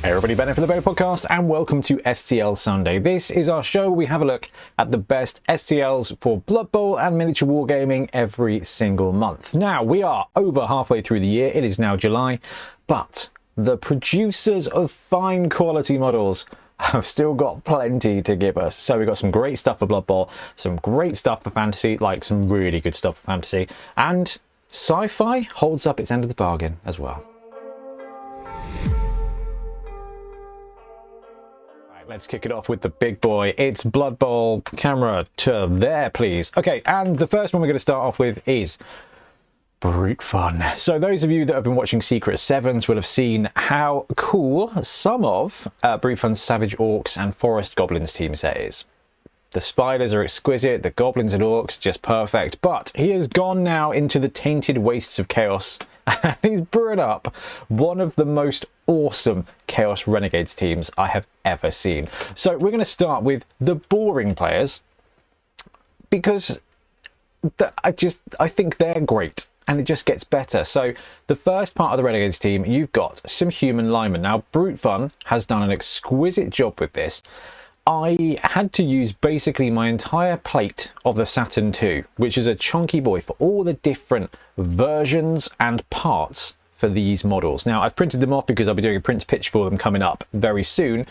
Hey everybody, Ben for the Bear Podcast and welcome to STL Sunday. This is our show where we have a look at the best STLs for Blood Bowl and miniature wargaming every single month. Now, we are over halfway through the year. It is now July, but the producers of fine quality models have still got plenty to give us. So we've got some great stuff for Blood Bowl, some great stuff for fantasy, like some really good stuff for fantasy, and SciFi holds up its end of the bargain as well. Let's kick it off with the big boy. It's Blood Bowl. Camera to there, please. Okay, and the first one we're going to start off with is Brutefun. So those of you that have been watching Secret Sevens will have seen how cool some of Brutefun's Savage Orcs and Forest Goblins team set is. The spiders are exquisite, the goblins and orcs just perfect, but he has gone now into the tainted wastes of chaos and he's brewing up one of the most awesome Chaos Renegades teams I have ever seen. So we're going to start with the boring players because I think they're great and it just gets better. So the first part of the Renegades team, you've got some human linemen. Now Brutefun has done an exquisite job with this. I had to use basically my entire plate of the Saturn II, which is a chunky boy for all the different versions and parts for these models. Now, I've printed them off because I'll be doing a print pitch for them coming up very soon.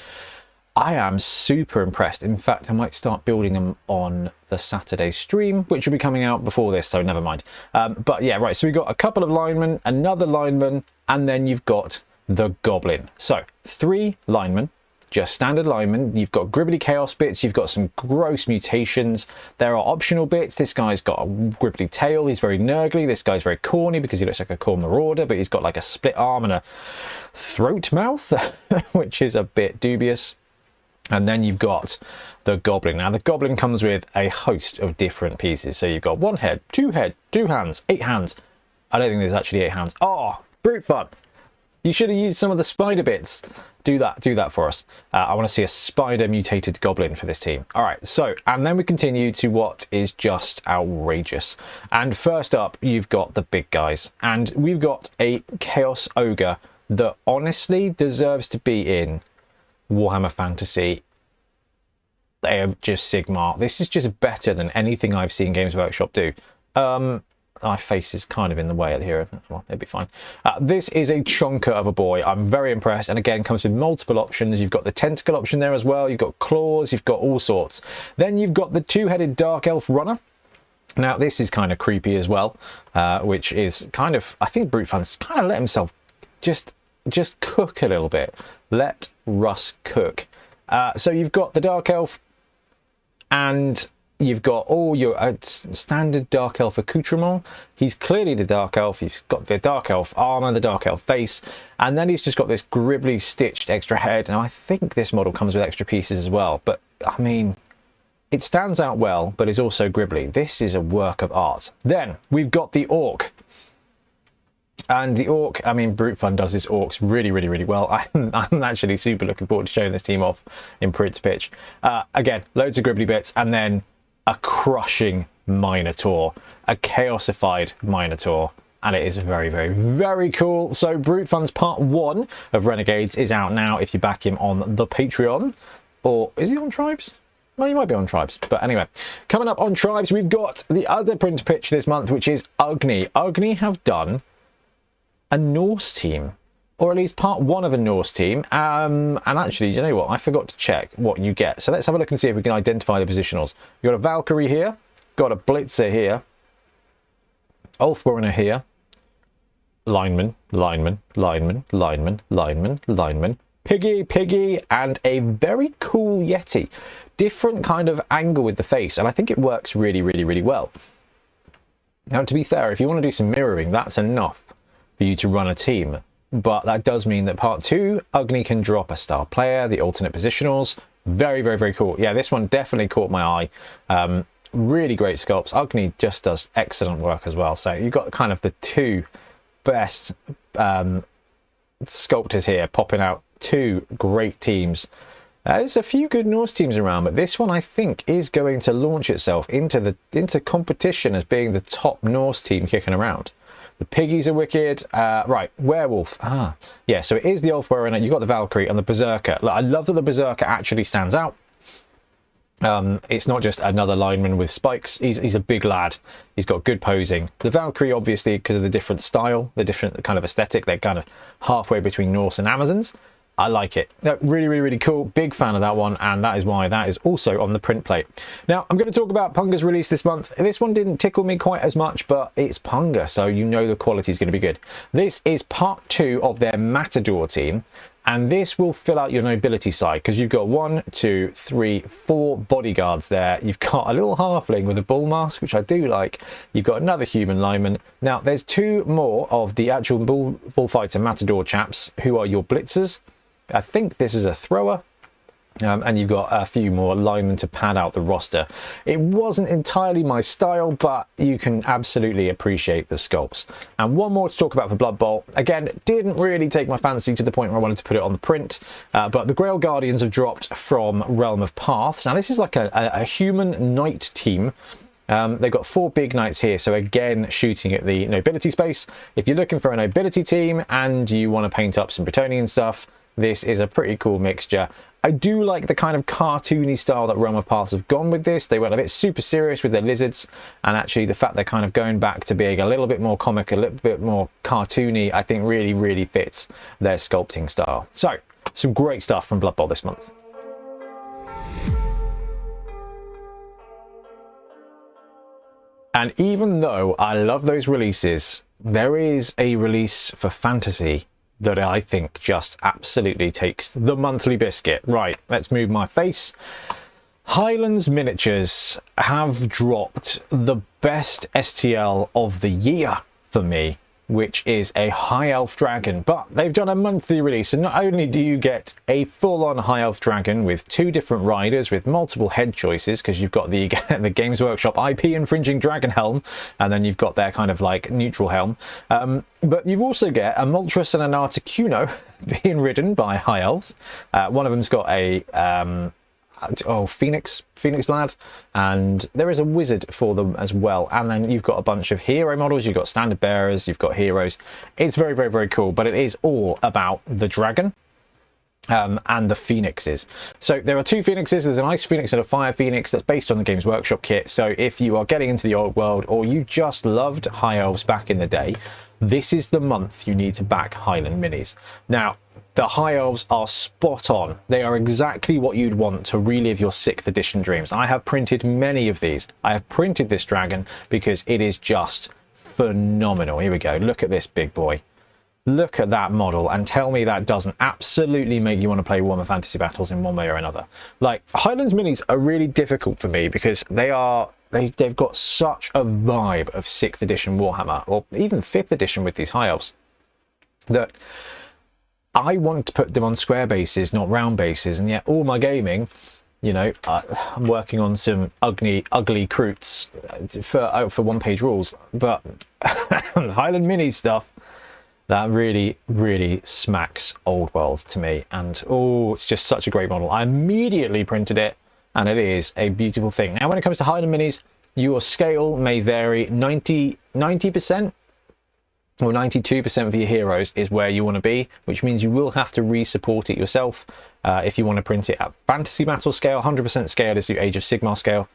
I am super impressed. In fact, I might start building them on the Saturday stream, which will be coming out before this, so never mind. But yeah, right, so we've got a couple of linemen, another lineman, and then you've got the Goblin. So 3 linemen. Just standard linemen. You've got gribbly chaos bits, you've got some gross mutations, there are optional bits. This guy's got a gribbly tail, he's very nurgly. This guy's very corny because he looks like a core marauder, but he's got like a split arm and a throat mouth which is a bit dubious. And then you've got the Goblin. Now the Goblin comes with a host of different pieces. So you've got 1 head, 2 hands, 8 hands. I don't think there's actually 8 hands. Oh, Brutefun, you should have used some of the spider bits. Do that for us. I want to see a spider mutated goblin for this team. All right, so, and then we continue to what is just outrageous. And first up, you've got the big guys. And we've got a Chaos Ogre that honestly deserves to be in Warhammer Fantasy. They are just Sigmar. This is just better than anything I've seen Games Workshop do. My face is kind of in the way here. Well, it'll be fine. This is a chunker of a boy. I'm very impressed. And again, comes with multiple options. You've got the tentacle option there as well. You've got claws. You've got all sorts. Then you've got the 2-headed Dark Elf Runner. Now, this is kind of creepy as well, which is kind of, I think Brutefun's kind of let himself just cook a little bit. Let Russ cook. So you've got the Dark Elf and you've got all your standard Dark Elf accoutrement. He's clearly the Dark Elf. He's got the Dark Elf armor, the Dark Elf face, and then he's just got this gribbly stitched extra head. And I think this model comes with extra pieces as well. But I mean, it stands out well, but is also gribbly. This is a work of art. Then we've got the Orc. And the Orc, I mean, Brutefun does his Orcs really, really, really well. I'm actually super looking forward to showing this team off in print pitch. Again, loads of gribbly bits, and then a crushing Minotaur, a chaosified Minotaur, and it is very, very, very cool. So Brutefun's part 1 of Renegades is out now if you back him on the Patreon. Or is he on Tribes? Well, he might be on Tribes. But anyway, coming up on Tribes, we've got the other print pitch this month, which is UGNI. UGNI have done a Norse team, or at least part 1 of a Norse team. And actually, you know what? I forgot to check what you get. So let's have a look and see if we can identify the positionals. You've got a Valkyrie here, got a Blitzer here, Ulfborner here, lineman, Piggy, and a very cool Yeti. Different kind of angle with the face, and I think it works really, really, really well. Now, to be fair, if you want to do some mirroring, that's enough for you to run a team. But that does mean that part 2, UGNI can drop a star player, the alternate positionals. Very, very, very cool. Yeah, this one definitely caught my eye. Really great sculpts. UGNI just does excellent work as well. So you've got kind of the 2 best sculptors here popping out. 2 great teams. There's a few good Norse teams around, but this one I think is going to launch itself into competition as being the top Norse team kicking around. The piggies are wicked. Right, werewolf. Yeah, so it is the elf warrior, and you've got the Valkyrie and the berserker. Look, I love that the berserker actually stands out. It's not just another lineman with spikes. He's a big lad. He's got good posing. The Valkyrie, obviously, because of the different style, the different kind of aesthetic, they're kind of halfway between Norse and Amazons. I like it. Really, really, really cool. Big fan of that one, and that is why that is also on the print plate. Now, I'm going to talk about Punga's release this month. This one didn't tickle me quite as much, but it's Punga, so you know the quality is going to be good. This is part 2 of their Matador team, and this will fill out your nobility side, because you've got 1, 2, 3, 4 bodyguards there. You've got a little halfling with a bull mask, which I do like. You've got another human lineman. Now, there's 2 more of the actual bullfighter Matador chaps, who are your blitzers. I think this is a thrower, and you've got a few more linemen to pad out the roster. It wasn't entirely my style, but you can absolutely appreciate the sculpts. And one more to talk about for Blood Bowl. Again, didn't really take my fancy to the point where I wanted to put it on the print, but the Grail Guardians have dropped from Realm of Paths. Now, this is like a human knight team. They've got 4 big knights here, so again, shooting at the nobility space. If you're looking for a nobility team and you want to paint up some Bretonnian stuff, this is a pretty cool mixture. I do like the kind of cartoony style that Realm of Paths have gone with this. They went a bit super serious with their lizards, and actually the fact they're kind of going back to being a little bit more comic, a little bit more cartoony, I think really, really fits their sculpting style. So, some great stuff from Blood Bowl this month. And even though I love those releases, there is a release for fantasy that I think just absolutely takes the monthly biscuit. Right, let's move my face. Highland's Miniatures have dropped the best STL of the year for me, which is a High Elf Dragon. But they've done a monthly release, and not only do you get a full-on High Elf Dragon with 2 different riders with multiple head choices, because you've got the Games Workshop IP infringing dragon helm, and then you've got their kind of like neutral helm. But you also get a Moltres and an Articuno being ridden by High Elves. One of them's got a Phoenix lad, and there is a wizard for them as well. And then you've got a bunch of hero models, you've got standard bearers, you've got heroes. It's very, very, very cool, but it is all about the dragon and the phoenixes. So there are 2 phoenixes. There's an ice phoenix and a fire phoenix that's based on the Games Workshop kit. So if you are getting into the old world, or you just loved High Elves back in the day, this is the month you need to back Highland Minis. Now, the High Elves are spot on. They are exactly what you'd want to relive your 6th edition dreams. I have printed many of these. I have printed this dragon because it is just phenomenal. Here we go. Look at this big boy. Look at that model, and tell me that doesn't absolutely make you want to play Warhammer Fantasy Battles in one way or another. Like, Highlands Minis are really difficult for me because they've got such a vibe of 6th edition Warhammer, or even 5th edition with these High Elves, that I want to put them on square bases, not round bases. And yet all my gaming, you know, I'm working on some ugly crutes for 1-page rules, but Highland Mini stuff, that really, really smacks old world to me. And oh, it's just such a great model. I immediately printed it, and it is a beautiful thing. Now, when it comes to Highland Minis, your scale may vary. 90% or 92% for your heroes is where you want to be, which means you will have to re-support it yourself if you want to print it at Fantasy Battle scale. 100% scale is the Age of Sigmar scale.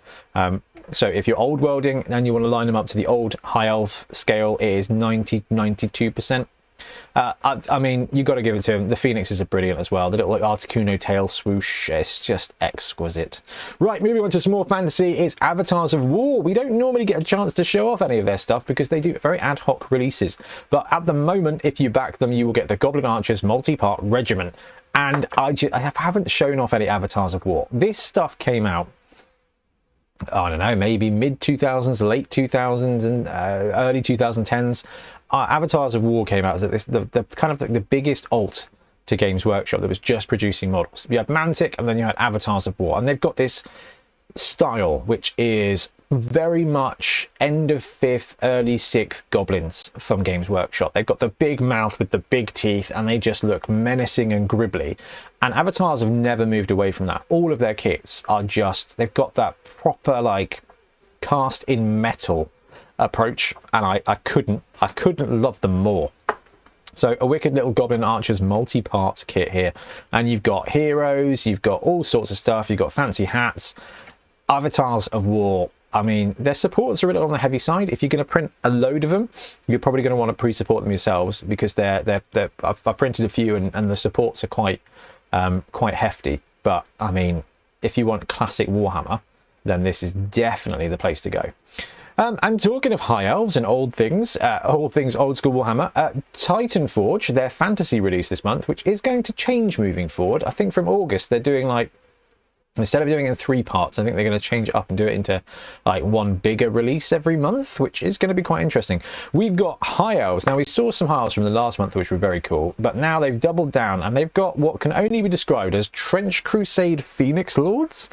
So if you're old worlding and you want to line them up to the old High Elf scale, it is 92%. I mean, you got to give it to him. The phoenixes are brilliant as well. The little like Articuno tail swoosh, it's just exquisite. Right, moving on to some more fantasy is Avatars of War. We don't normally get a chance to show off any of their stuff because they do very ad hoc releases. But at the moment, if you back them, you will get the Goblin Archers multi-part regiment. And I haven't shown off any Avatars of War. This stuff came out, I don't know, maybe mid-2000s, late 2000s, and early 2010s. Avatars of War came out as the kind of the biggest alt to Games Workshop that was just producing models. You had Mantic, and then you had Avatars of War, and they've got this style which is very much end of 5th, early 6th goblins from Games Workshop. They've got the big mouth with the big teeth, and they just look menacing and gribbly. And Avatars have never moved away from that. All of their kits are just, they've got that proper like cast in metal approach, and I couldn't love them more. So a wicked little Goblin Archers multi-parts kit here, and you've got heroes, you've got all sorts of stuff, you've got fancy hats, avatars of war. I mean, their supports are a little on the heavy side. If you're going to print a load of them, you're probably going to want to pre-support them yourselves, because I've printed a few, and the supports are quite hefty. But I mean, if you want classic Warhammer, then this is definitely the place to go. And talking of high elves and old things old school Warhammer, Titanforge, their fantasy release this month, which is going to change moving forward. I think from August they're doing, like, instead of doing it in 3 parts, I think they're going to change it up and do it into like one bigger release every month, which is going to be quite interesting. We've got High Elves. Now, we saw some High Elves from the last month, which were very cool, but now they've doubled down and they've got what can only be described as Trench Crusade Phoenix Lords.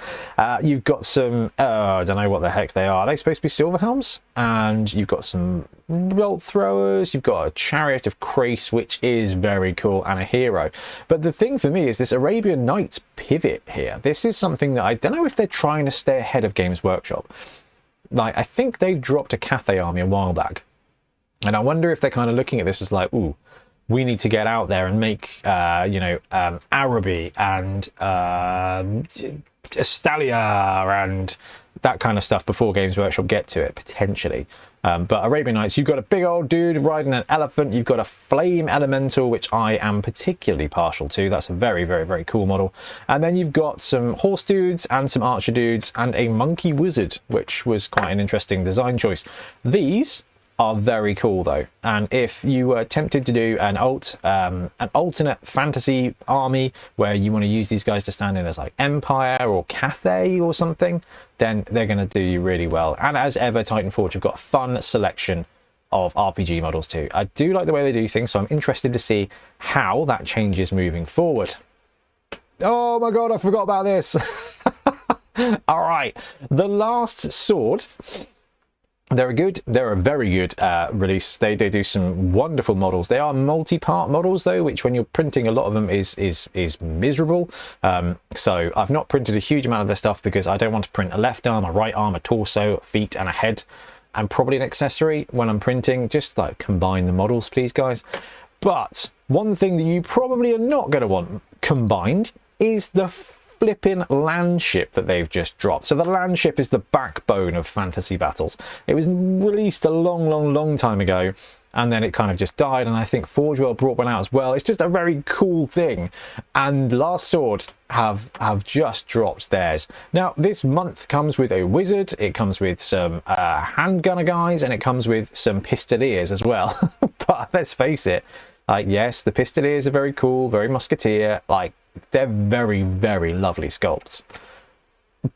You've got some, I don't know what the heck they are. Are they supposed to be Silverhelms? And you've got some bolt throwers, you've got a Chariot of Crace, which is very cool, and a hero. But the thing for me is this Arabian Nights pivot here. This is something that I don't know if they're trying to stay ahead of Games Workshop. Like, I think they dropped a Cathay army a while back, and I wonder if they're kind of looking at this as like, ooh, we need to get out there and make Araby and Estalia and that kind of stuff before Games Workshop get to it, potentially. But Arabian Nights, you've got a big old dude riding an elephant. You've got a flame elemental, which I am particularly partial to. That's a very, very, very cool model. And then you've got some horse dudes and some archer dudes and a monkey wizard, which was quite an interesting design choice. These are very cool though, and if you were tempted to do an alternate fantasy army where you want to use these guys to stand in as like Empire or Cathay or something, then they're going to do you really well. And as ever, Titanforge have got a fun selection of RPG models too. I do like the way they do things, so I'm interested to see how that changes moving forward. Oh my god, I forgot about this. All right, the last sword. They're a very good release. They do some wonderful models. They are multi-part models though, which when you're printing a lot of them is miserable. So I've not printed a huge amount of their stuff because I don't want to print a left arm, a right arm, a torso, feet and a head, and probably an accessory when I'm printing. Just like combine the models, please guys. But one thing that you probably are not going to want combined is the flipping land ship that they've just dropped. So the land ship is the backbone of fantasy battles. It was released a long time ago, and then it kind of just died, and I think Forge World brought one out as well. It's just a very cool thing, and Last Sword have just dropped theirs. Now this month comes with a wizard, it comes with some handgunner guys, and it comes with some pistoliers as well. But let's face it, like, yes, the pistoliers are very cool, very musketeer, like they're very, very lovely sculpts.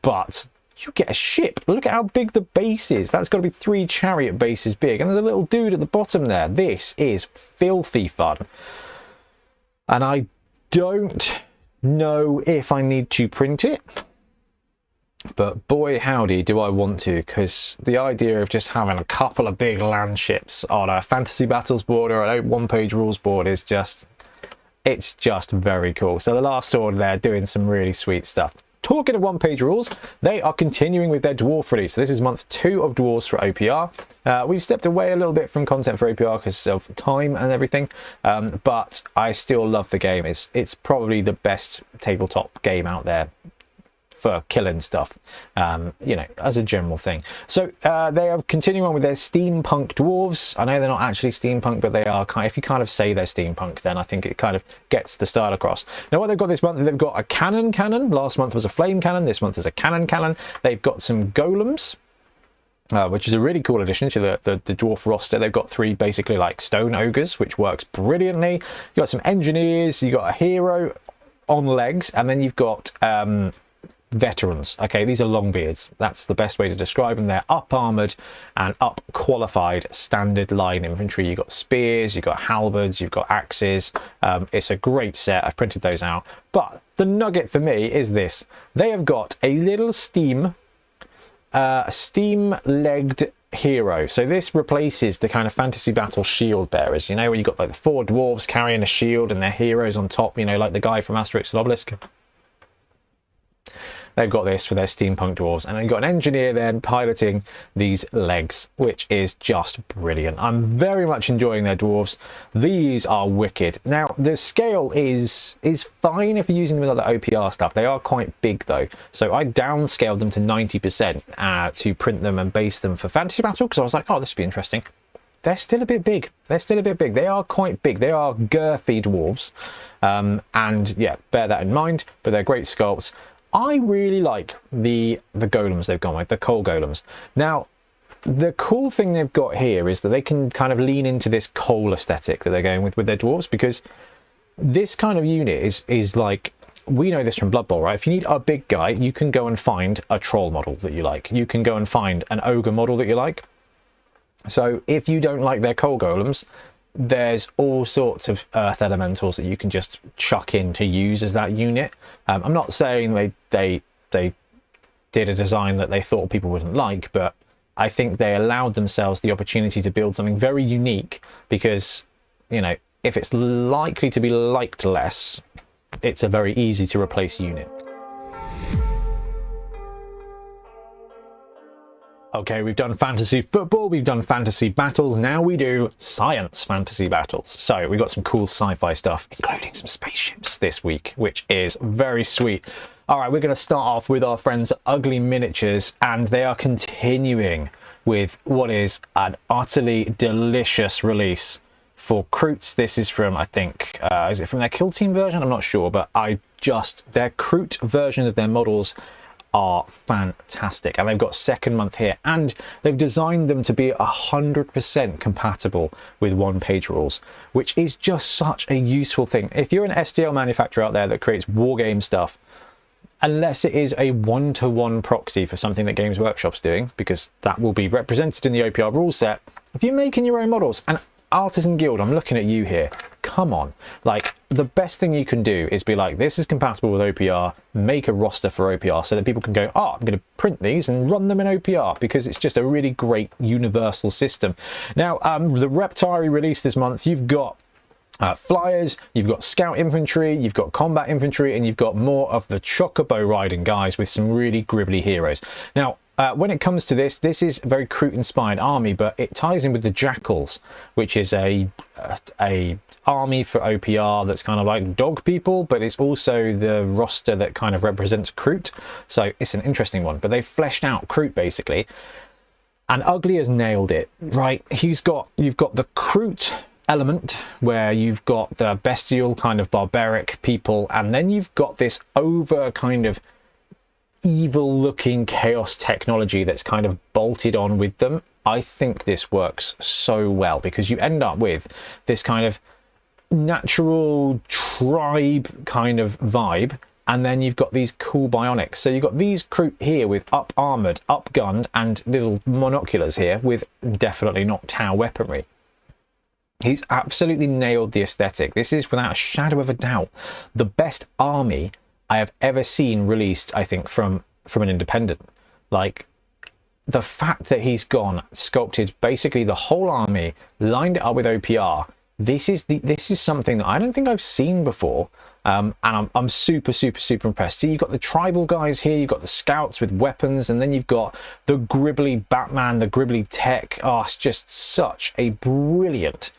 But you get a ship. Look at how big the base is. That's got to be 3 chariot bases big. And there's a little dude at the bottom there. This is filthy fun. And I don't know if I need to print it. But boy howdy do I want to, because the idea of just having a couple of big land ships on a fantasy battles board or a one-page rules board is just... it's just very cool. So the Last Sword, they're doing some really sweet stuff. Talking of one-page rules, they are continuing with their Dwarf release. So this is month 2 of Dwarves for OPR. We've stepped away a little bit from content for OPR because of time and everything, but I still love the game. It's probably the best tabletop game out there for killing stuff, you know, as a general thing. So they are continuing on with their steampunk dwarves. I know they're not actually steampunk, but they are kind of, if you kind of say they're steampunk, then I think it kind of gets the style across. Now what they've got this month, they've got a cannon. Last month was a flame cannon, this month is a cannon. They've got some golems, which is a really cool addition to the dwarf roster. They've got 3 basically like stone ogres, which works brilliantly. You've got some engineers, you've got a hero on legs, and then you've got veterans. Okay, these are longbeards. That's the best way to describe them. They're up armored and up qualified standard line infantry. You've got spears, you've got halberds, you've got axes. It's a great set. I've printed those out. But the nugget for me is this. They have got a little steam-legged hero. So this replaces the kind of fantasy battle shield bearers, you know, where you've got like the 4 dwarves carrying a shield and their heroes on top, you know, like the guy from Asterix and Obelix. they've got this for their steampunk dwarves, and they've got an engineer then piloting these legs, which is just brilliant. I'm very much enjoying their dwarves. These are wicked. Now the scale is fine if you're using them with other OPR stuff. They are quite big though, so I downscaled them to 90% to print them and base them for Fantasy Battle, because I was like, oh, this would be interesting. They're still a bit big. They're still a bit big. They are quite big. They are girthy dwarves. And yeah, bear that in mind, but they're great sculpts. I really like the golems they've gone with, the coal golems. Now, the cool thing they've got here is that they can kind of lean into this coal aesthetic that they're going with their dwarves, because this kind of unit is like, we know this from Blood Bowl, right? If you need a big guy, you can go and find a troll model that you like. You can go and find an ogre model that you like. So if you don't like their coal golems, there's all sorts of earth elementals that you can just chuck in to use as that unit. I'm not saying they did a design that they thought people wouldn't like, but I think they allowed themselves the opportunity to build something very unique, because, you know, if it's likely to be liked less, it's a very easy to replace unit. Okay, we've done fantasy football, we've done fantasy battles, now we do science fantasy battles. So we've got some cool sci-fi stuff, including some spaceships this week, which is very sweet. All right, we're going to start off with our friends Ugly Miniatures, and they are continuing with what is an utterly delicious release for Croots. This is from, I think, is it from their Kill Team version? I'm not sure, but their Croot version of their models are fantastic, and they've got second month here, and they've designed them to be 100% compatible with one-page rules, which is just such a useful thing. If you're an STL manufacturer out there that creates wargame stuff, unless it is a one-to-one proxy for something that Games Workshop's doing, because that will be represented in the OPR rule set, if you're making your own models, and Artisan Guild, I'm looking at you here, come on. Like, the best thing you can do is be like, this is compatible with OPR, make a roster for OPR so that people can go, oh, I'm going to print these and run them in OPR, because it's just a really great universal system. Now, the Reptari release this month, you've got flyers, you've got scout infantry, you've got combat infantry, and you've got more of the chocobo riding guys with some really gribbly heroes. Now, when it comes to this is a very Croot inspired army, but it ties in with the Jackals, which is a army for OPR that's kind of like dog people, but it's also the roster that kind of represents Croot. So it's an interesting one, but they've fleshed out Croot basically, and Ugly has nailed it, right? You've got the Croot element where you've got the bestial kind of barbaric people, and then you've got this over kind of evil looking chaos technology that's kind of bolted on with them. I think this works so well, because you end up with this kind of natural tribe kind of vibe, and then you've got these cool bionics. So you've got these Croot here with up armored, up gunned, and little monoculars here with definitely not Tau weaponry. He's absolutely nailed the aesthetic. This is, without a shadow of a doubt, the best army I have ever seen released, I think, from an independent. Like, the fact that he's sculpted basically the whole army, lined it up with OPR. This is something that I don't think I've seen before, and I'm super impressed. See, you've got the tribal guys here, you've got the scouts with weapons, and then you've got the gribbly Batman, the gribbly tech. Oh, it's just such a brilliant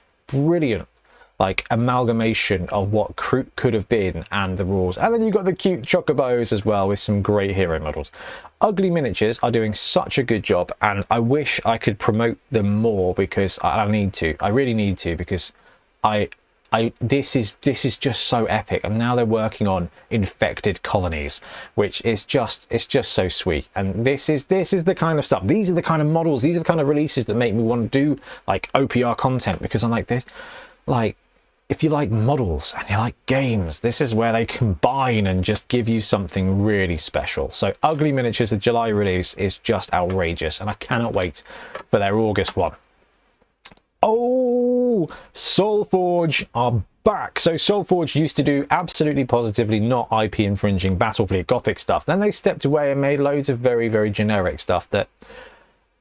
like amalgamation of what Croot could have been and the rules. And then you've got the cute chocobos as well with some great hero models. Ugly Miniatures are doing such a good job, and I wish I could promote them more, because I need to. I really need to, because this is just so epic. And now they're working on infected colonies, which is just, it's just so sweet. And this is the kind of stuff, these are the kind of models, these are the kind of releases that make me want to do like OPR content, because I'm like this, like, if you like models and you like games, this is where they combine and just give you something really special. So Ugly Miniatures, the July release, is just outrageous, and I cannot wait for their August one. Oh, Soulforge are back. So Soulforge used to do absolutely positively not IP infringing Battlefleet Gothic stuff. Then they stepped away and made loads of very generic stuff that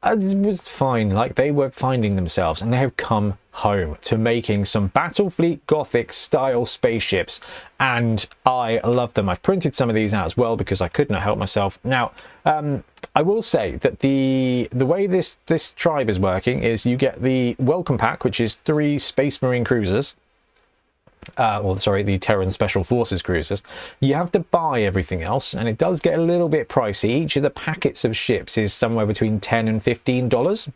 was fine. Like, they were finding themselves, and they have come home to making some Battlefleet Gothic style spaceships, and I love them. I've printed some of these out as well because I could not help myself. Now I will say that the way this tribe is working is you get the welcome pack, which is 3 Space Marine cruisers, the Terran Special Forces cruisers. You have to buy everything else, and it does get a little bit pricey. Each of the packets of ships is somewhere between $10 and $15,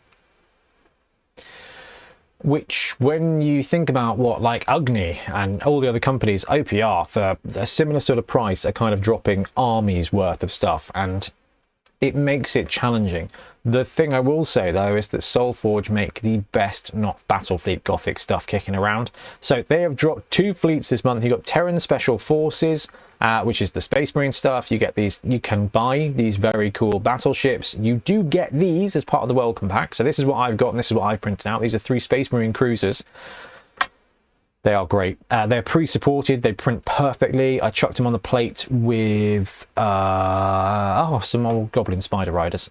which, when you think about what like UGNI and all the other companies, OPR, for a similar sort of price, are kind of dropping armies worth of stuff, and it makes it challenging. The thing I will say though is that Soulforge make the best not Battlefleet Gothic stuff kicking around. So they have dropped 2 fleets this month. You've got Terran Special Forces, which is the Space Marine stuff. You get these, you can buy these very cool battleships. You do get these as part of the welcome pack. So this is what I've got, and this is what I've printed out. These are 3 Space Marine cruisers. They are great. They're pre-supported. They print perfectly. I chucked them on the plate with some old Goblin Spider Riders.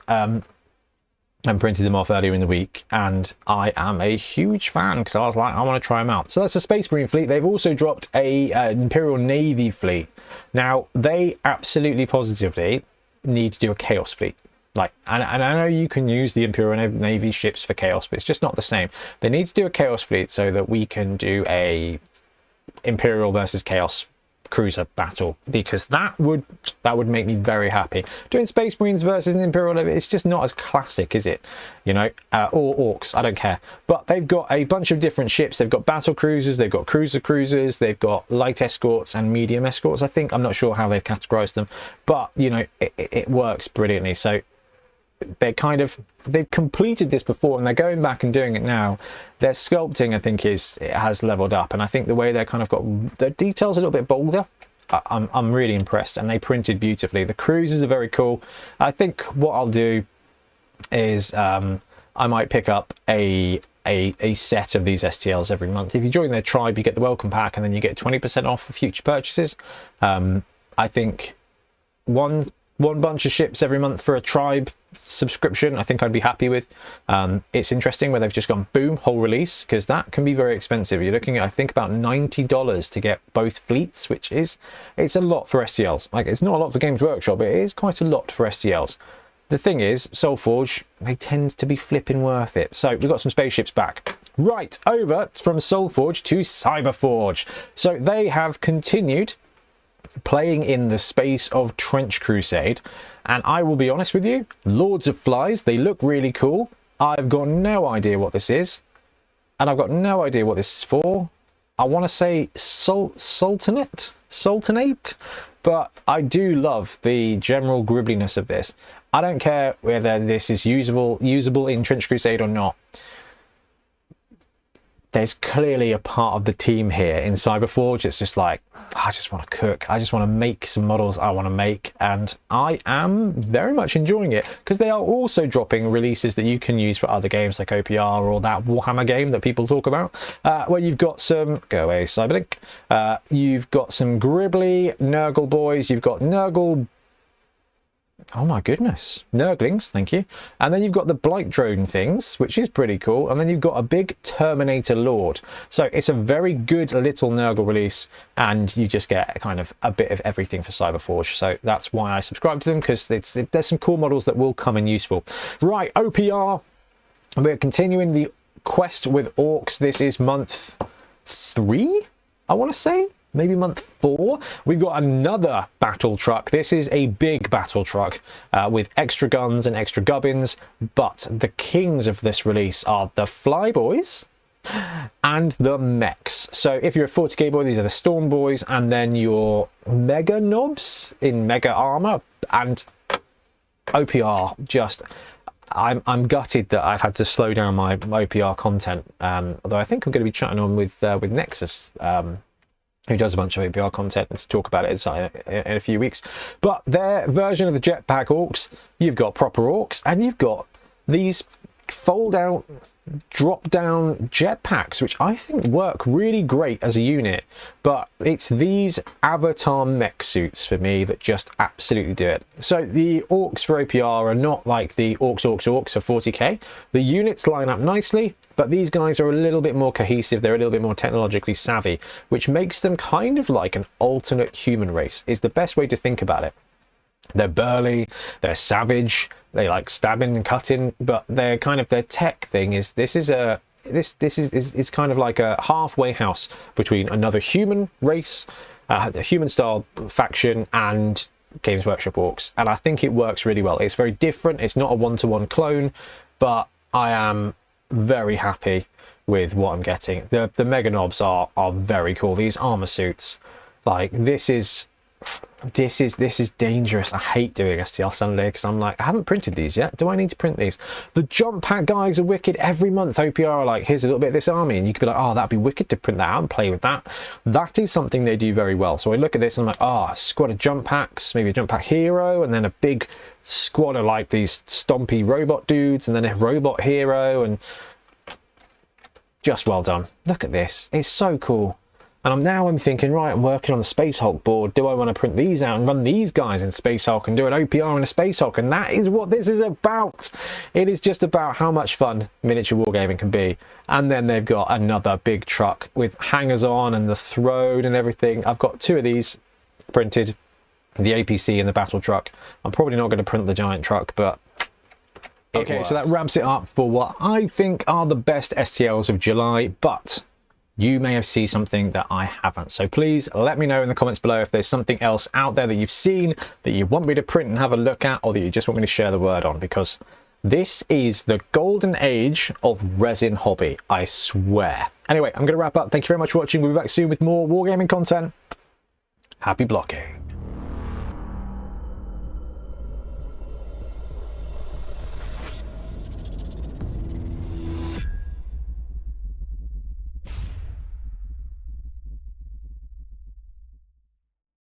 And printed them off earlier in the week, and I am a huge fan because I was like, I want to try them out. So that's the Space Marine fleet. They've also dropped a Imperial Navy fleet. Now they absolutely positively need to do a Chaos fleet. Like, and I know you can use the Imperial Navy ships for Chaos, but it's just not the same. They need to do a Chaos fleet so that we can do a Imperial versus Chaos cruiser battle, because that would make me very happy. Doing Space Marines versus an Imperial Navy, it's just not as classic, is it? You know, or Orcs, I don't care. But they've got a bunch of different ships. They've got battle cruisers, they've got cruisers, they've got light escorts and medium escorts, I think. I'm not sure how they've categorized them, but you know, it works brilliantly. So they've completed this before, and they're going back and doing it now. Their sculpting, I think, has leveled up, and I think the way they're kind of got the details a little bit bolder, I'm really impressed, and they printed beautifully. The cruisers are very cool. I think what I'll do is I might pick up a set of these STLs every month. If you join their tribe, you get the welcome pack, and then you get 20% off for future purchases. I think one bunch of ships every month for a tribe subscription, I think I'd be happy with. It's interesting where they've just gone boom, whole release, because that can be very expensive. You're looking at, I think, about $90 to get both fleets, which is, it's a lot for STLs. Like, it's not a lot for Games Workshop, but it is quite a lot for STLs. The thing is, Soulforge, they tend to be flipping worth it. So we've got some spaceships back. Right, over from Soulforge to Cyberforge. So they have continued playing in the space of Trench Crusade, and I will be honest with you, Lords of Flies, they look really cool. I've got no idea what this is, and I've got no idea what this is for. I want to say Sultanate, but I do love the general gribbliness of this. I don't care whether this is usable in Trench Crusade or not. There's clearly a part of the team here in Cyberforge. It's just like, I just want to cook. I just want to make some models I want to make. And I am very much enjoying it, because they are also dropping releases that you can use for other games like OPR or that Warhammer game that people talk about, where you've got some, go away Cyberlink, you've got some Gribbly Nurgle boys, you've got Nurgle, oh my goodness, Nurglings, thank you. And then you've got the Blight Drone things, which is pretty cool. And then you've got a big Terminator Lord. So it's a very good little Nurgle release, and you just get kind of a bit of everything for Cyberforge. So that's why I subscribe to them, because there's some cool models that will come in useful. Right, OPR, we're continuing the quest with Orcs. This is month 3, I want to say. Maybe month 4. We've got another battle truck. This is a big battle truck with extra guns and extra gubbins, but the kings of this release are the Flyboys and the mechs. So if you're a 40k boy, these are the Storm Boys, and then your Mega Knobs in Mega Armor, and OPR just... I'm gutted that I've had to slow down my OPR content, although I think I'm going to be chatting on with Nexus, who does a bunch of APR content, and to talk about it in a few weeks. But their version of the Jetpack Orcs, you've got proper Orcs, and you've got these fold out drop down jetpacks, which I think work really great as a unit, but it's these avatar mech suits for me that just absolutely do it. So the orcs for OPR are not like the orcs for 40k. The units line up nicely, but these guys are a little bit more cohesive, they're a little bit more technologically savvy, which makes them kind of like an alternate human race, is the best way to think about it. They're burly, they're savage, they like stabbing and cutting, but they're kind of, their tech thing is, this is kind of like a halfway house between another human race, a human style faction, and Games Workshop orcs, and I think it works really well. It's very different, it's not a one-to-one clone, but I am very happy with what I'm getting. The mega knobs are very cool. These armor suits, like this is dangerous. I hate doing STL Sunday because I'm like, I haven't printed these yet. Do I need to print these? The jump pack guys are wicked. Every month OPR are like, here's a little bit of this army, and you could be like, oh, that'd be wicked to print that out and play with that. That is something they do very well. So I look at this and I'm like, oh, a squad of jump packs, maybe a jump pack hero, and then a big squad of like these stompy robot dudes, and then a robot hero, and just well done. Look at this, it's so cool. And I'm thinking, right, I'm working on the Space Hulk board. Do I want to print these out and run these guys in Space Hulk and do an OPR and a Space Hulk? And that is what this is about. It is just about how much fun miniature wargaming can be. And then they've got another big truck with hangers on and the throne and everything. I've got two of these printed, the APC and the battle truck. I'm probably not going to print the giant truck, but okay, so that wraps it up for what I think are the best STLs of July, but you may have seen something that I haven't. So please let me know in the comments below if there's something else out there that you've seen that you want me to print and have a look at, or that you just want me to share the word on, because this is the golden age of resin hobby, I swear. Anyway, I'm going to wrap up. Thank you very much for watching. We'll be back soon with more wargaming content. Happy blocking.